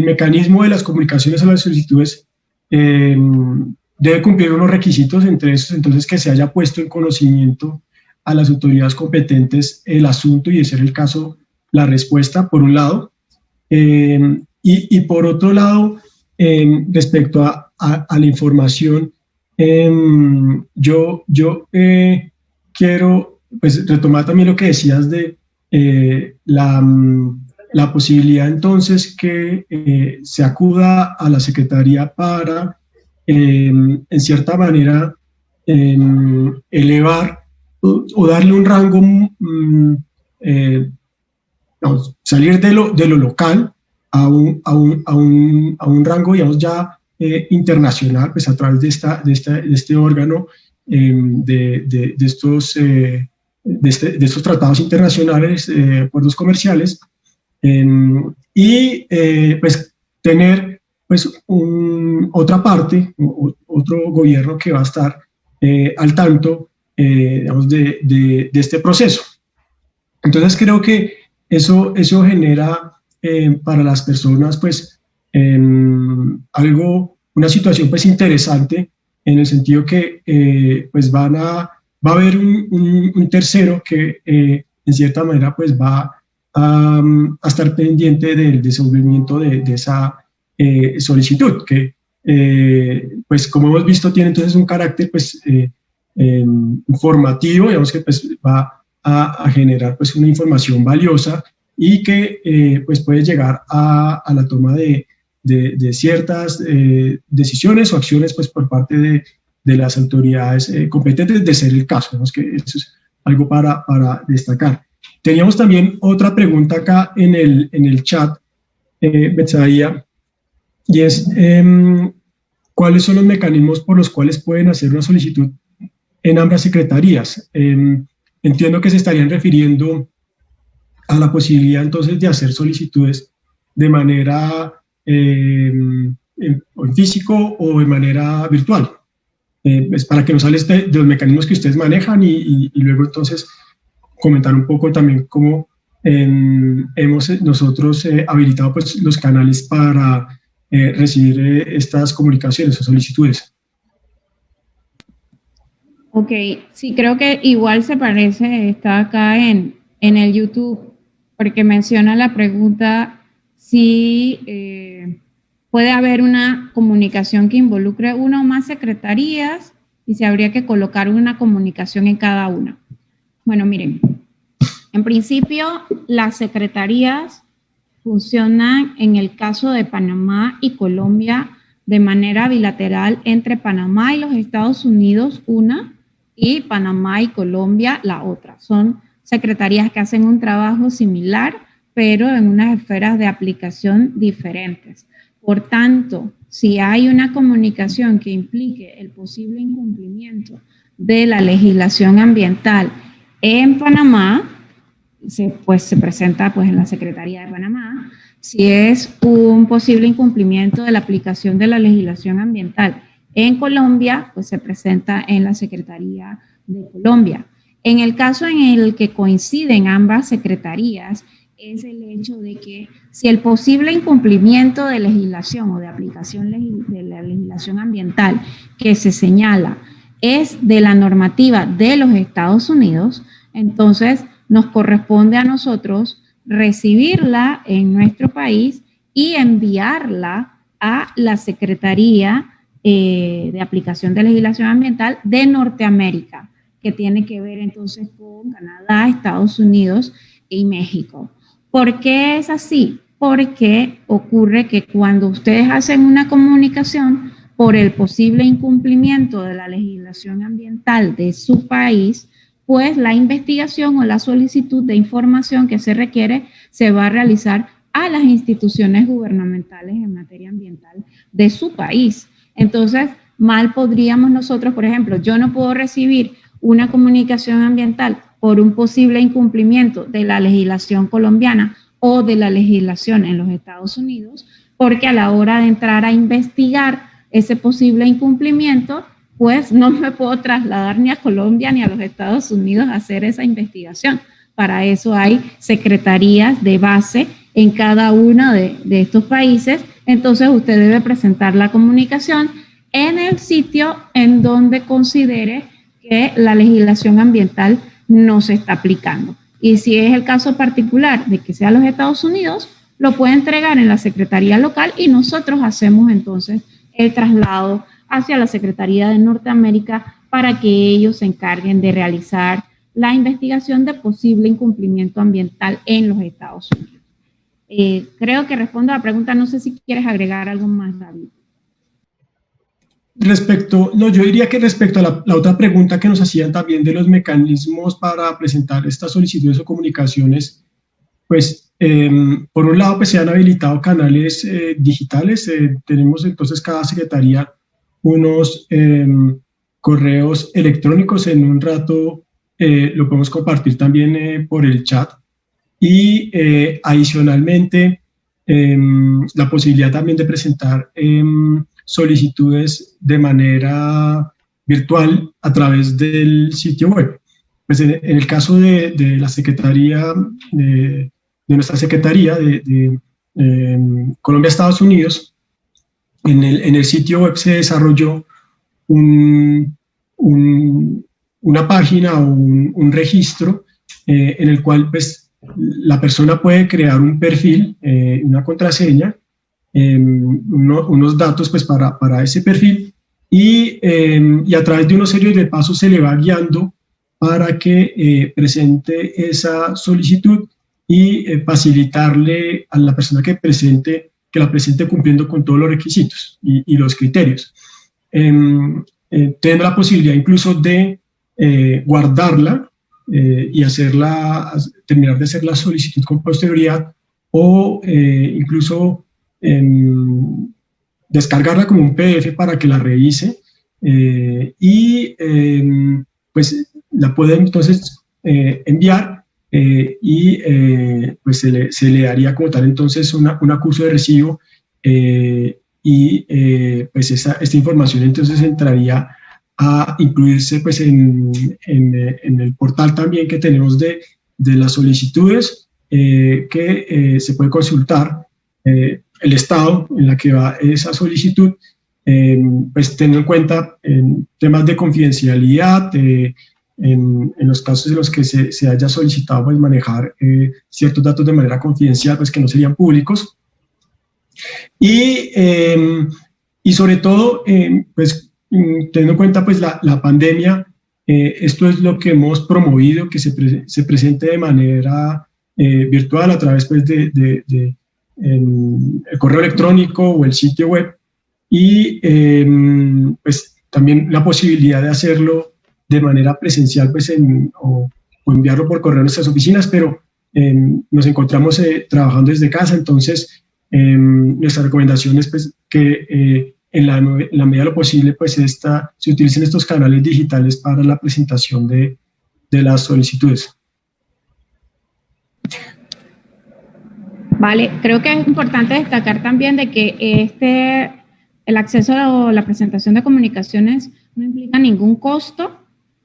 mecanismo de las comunicaciones a las solicitudes debe cumplir unos requisitos, entre esos entonces que se haya puesto en conocimiento a las autoridades competentes el asunto y, de ser el caso, la respuesta, por un lado. Y por otro lado, respecto a la información, yo quiero pues retomar también lo que decías de la posibilidad entonces que se acuda a la Secretaría para, en cierta manera, elevar o darle un rango, salir de lo local a un rango, digamos, ya internacional, pues a través de este órgano, de estos tratados internacionales, acuerdos comerciales, y pues tener pues otra parte, otro gobierno que va a estar al tanto, digamos, de este proceso. Entonces creo que eso genera para las personas pues una situación pues interesante, en el sentido que pues va a haber un tercero que en cierta manera pues va a estar pendiente del desenvolvimiento de esa solicitud, que pues como hemos visto tiene entonces un carácter pues informativo, digamos, que pues va a generar pues una información valiosa y que pues puede llegar a la toma de ciertas decisiones o acciones pues por parte de las autoridades competentes, de ser el caso. Digamos que eso es algo para destacar. Teníamos también otra pregunta acá en el chat, Betsaía, y es ¿cuáles son los mecanismos por los cuales pueden hacer una solicitud en ambas secretarías? Entiendo que se estarían refiriendo a la posibilidad entonces de hacer solicitudes de manera en físico o de manera virtual. Pues para que nos hables de los mecanismos que ustedes manejan y luego entonces comentar un poco también cómo hemos nosotros habilitado pues los canales para recibir estas comunicaciones o solicitudes. Ok, sí, creo que igual se parece, está acá en el YouTube, porque menciona la pregunta si puede haber una comunicación que involucre una o más secretarías y si habría que colocar una comunicación en cada una. Bueno, miren, en principio las secretarías funcionan en el caso de Panamá y Colombia de manera bilateral entre Panamá y los Estados Unidos, una, y Panamá y Colombia, la otra. Son secretarías que hacen un trabajo similar, pero en unas esferas de aplicación diferentes. Por tanto, si hay una comunicación que implique el posible incumplimiento de la legislación ambiental en Panamá, pues se presenta pues en la Secretaría de Panamá. Si es un posible incumplimiento de la aplicación de la legislación ambiental en Colombia, pues se presenta en la Secretaría de Colombia. En el caso en el que coinciden ambas secretarías, es el hecho de que si el posible incumplimiento de legislación o de aplicación de la legislación ambiental que se señala es de la normativa de los Estados Unidos, entonces nos corresponde a nosotros recibirla en nuestro país y enviarla a la Secretaría de Aplicación de Legislación Ambiental de Norteamérica, que tiene que ver entonces con Canadá, Estados Unidos y México. ¿Por qué es así? Porque ocurre que cuando ustedes hacen una comunicación por el posible incumplimiento de la legislación ambiental de su país, pues la investigación o la solicitud de información que se requiere se va a realizar a las instituciones gubernamentales en materia ambiental de su país. Entonces, mal podríamos nosotros, por ejemplo, yo no puedo recibir una comunicación ambiental por un posible incumplimiento de la legislación colombiana o de la legislación en los Estados Unidos, porque a la hora de entrar a investigar ese posible incumplimiento, pues no me puedo trasladar ni a Colombia ni a los Estados Unidos a hacer esa investigación. Para eso hay secretarías de base en cada uno de estos países. Entonces usted debe presentar la comunicación en el sitio en donde considere que la legislación ambiental no se está aplicando. Y si es el caso particular de que sea los Estados Unidos, lo puede entregar en la secretaría local y nosotros hacemos entonces el traslado hacia la Secretaría de Norteamérica para que ellos se encarguen de realizar la investigación de posible incumplimiento ambiental en los Estados Unidos. Creo que respondo a la pregunta, no sé si quieres agregar algo más, David. No, yo diría que respecto a la otra pregunta que nos hacían también de los mecanismos para presentar estas solicitudes o comunicaciones, pues por un lado pues se han habilitado canales digitales, tenemos entonces cada secretaría unos correos electrónicos, en un rato lo podemos compartir también por el chat, y adicionalmente la posibilidad también de presentar solicitudes de manera virtual a través del sitio web. Pues en el caso de la Secretaría, de nuestra Secretaría de Colombia-Estados Unidos, en el sitio web se desarrolló una página o un registro en el cual pues, la persona puede crear un perfil, una contraseña, unos datos pues, para ese perfil, y a través de una serie de pasos se le va guiando para que presente esa solicitud y facilitarle a la persona que la presente cumpliendo con todos los requisitos y los criterios. Teniendo la posibilidad incluso de guardarla y terminar de hacer la solicitud con posterioridad, o incluso descargarla como un PDF para que la revise y pues la puede entonces enviar y pues se le daría como tal entonces un acuse de recibo y pues esta información entonces entraría a incluirse pues en el portal también que tenemos de las solicitudes que se puede consultar el estado en la que va esa solicitud, pues teniendo en cuenta temas de confidencialidad, en los casos en los que se haya solicitado pues, manejar ciertos datos de manera confidencial, pues que no serían públicos. Y sobre todo, pues teniendo en cuenta pues, la pandemia, esto es lo que hemos promovido, que se presente de manera virtual a través pues, el correo electrónico o el sitio web, y pues también la posibilidad de hacerlo de manera presencial pues, o enviarlo por correo a nuestras oficinas, pero nos encontramos trabajando desde casa, entonces nuestra recomendación es pues, que en la medida de lo posible pues, se utilicen estos canales digitales para la presentación de las solicitudes. Vale, creo que es importante destacar también de que el acceso a la presentación de comunicaciones no implica ningún costo,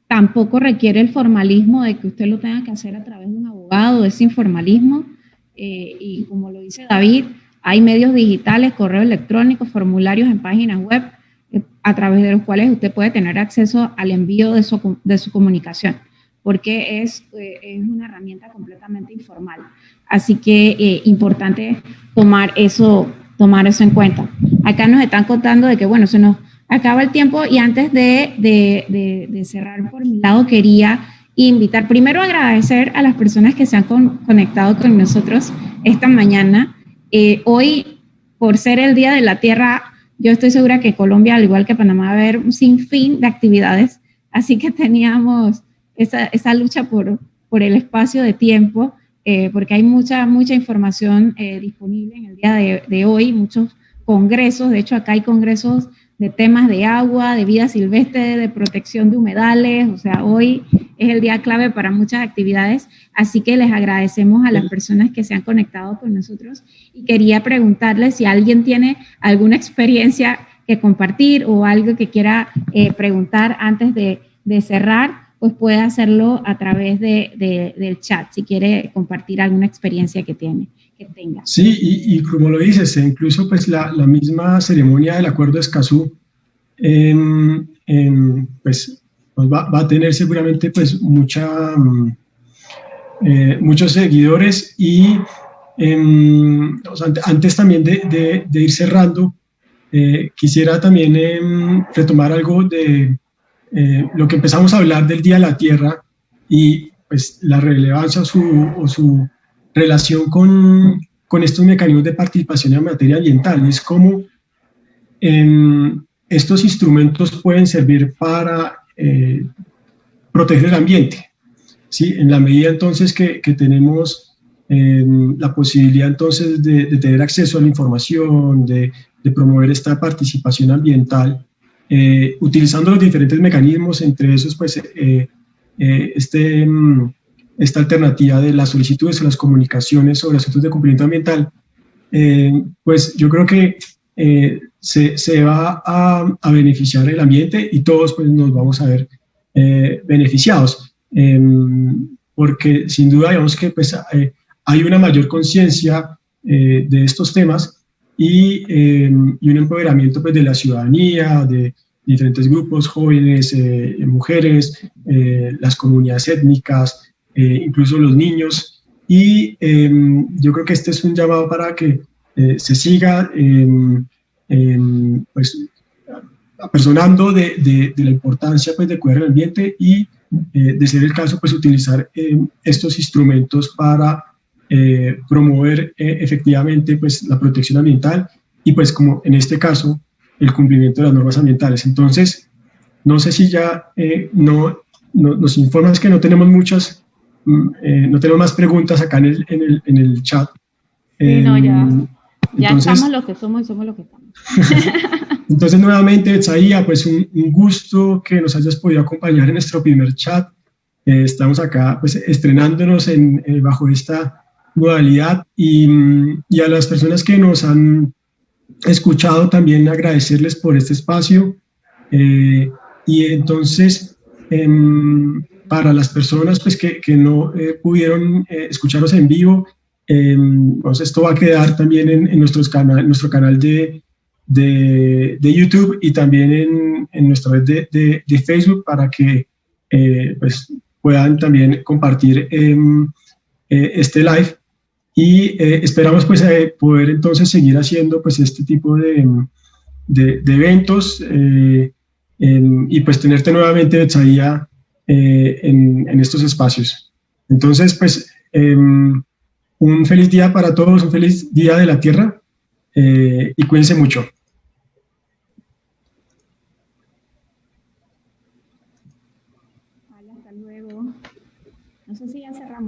tampoco requiere el formalismo de que usted lo tenga que hacer a través de un abogado, ese informalismo, y como lo dice David, hay medios digitales, correo electrónico, formularios en páginas web, a través de los cuales usted puede tener acceso al envío de su comunicación, porque es una herramienta completamente informal. Así que importante tomar eso en cuenta. Acá nos están contando de que, bueno, se nos acaba el tiempo, y antes de cerrar por mi lado, quería invitar, primero agradecer a las personas que se han conectado con nosotros esta mañana. Hoy, por ser el Día de la Tierra, yo estoy segura que Colombia, al igual que Panamá, va a haber un sinfín de actividades, así que teníamos esa lucha por el espacio de tiempo, porque hay mucha información disponible en el día de hoy, muchos congresos. De hecho, acá hay congresos de temas de agua, de vida silvestre, de protección de humedales. O sea, hoy es el día clave para muchas actividades, así que les agradecemos a las personas que se han conectado con nosotros, y quería preguntarles si alguien tiene alguna experiencia que compartir o algo que quiera preguntar antes de cerrar, pues puede hacerlo a través del chat, si quiere compartir alguna experiencia que tenga. Sí, y como lo dices, incluso pues la misma ceremonia del Acuerdo de Escazú, pues va a tener seguramente pues muchos seguidores, y o sea, antes también de ir cerrando, quisiera también retomar algo de lo que empezamos a hablar del Día de la Tierra, y pues la relevancia o su relación con estos mecanismos de participación en materia ambiental. Es como estos instrumentos pueden servir para proteger el ambiente, ¿sí? En la medida entonces que tenemos la posibilidad entonces de tener acceso a la información, de promover esta participación ambiental, utilizando los diferentes mecanismos, entre esos pues esta alternativa de las solicitudes o las comunicaciones sobre asuntos de cumplimiento ambiental, pues yo creo que se va a beneficiar el ambiente y todos pues nos vamos a ver beneficiados, porque sin duda digamos que pues hay una mayor conciencia de estos temas y un empoderamiento pues de la ciudadanía, de diferentes grupos, jóvenes, mujeres, las comunidades étnicas, incluso los niños, y yo creo que este es un llamado para que se siga pues, apersonando de la importancia pues, de cuidar el ambiente y, de ser el caso, pues utilizar estos instrumentos para promover efectivamente pues, la protección ambiental y pues como en este caso el cumplimiento de las normas ambientales. Entonces, no sé si ya nos informas que no tenemos muchas, no tenemos más preguntas acá en el chat. Sí, no, ya entonces, estamos lo que somos y somos lo que estamos. Entonces, nuevamente, Betsaía, pues un gusto que nos hayas podido acompañar en nuestro primer chat. Estamos acá pues estrenándonos bajo esta modalidad y a las personas que nos han escuchado también agradecerles por este espacio. Y entonces, para las personas pues, que no pudieron escucharnos en vivo, pues esto va a quedar también en nuestro canal de YouTube y también en nuestra red de Facebook para que pues puedan también compartir este live y esperamos pues poder entonces seguir haciendo pues este tipo de eventos y pues tenerte nuevamente, Betsaía, en estos espacios. Entonces pues un feliz día para todos, un feliz día de la Tierra y cuídense mucho. Vale, hasta luego. No sé si ya cerramos.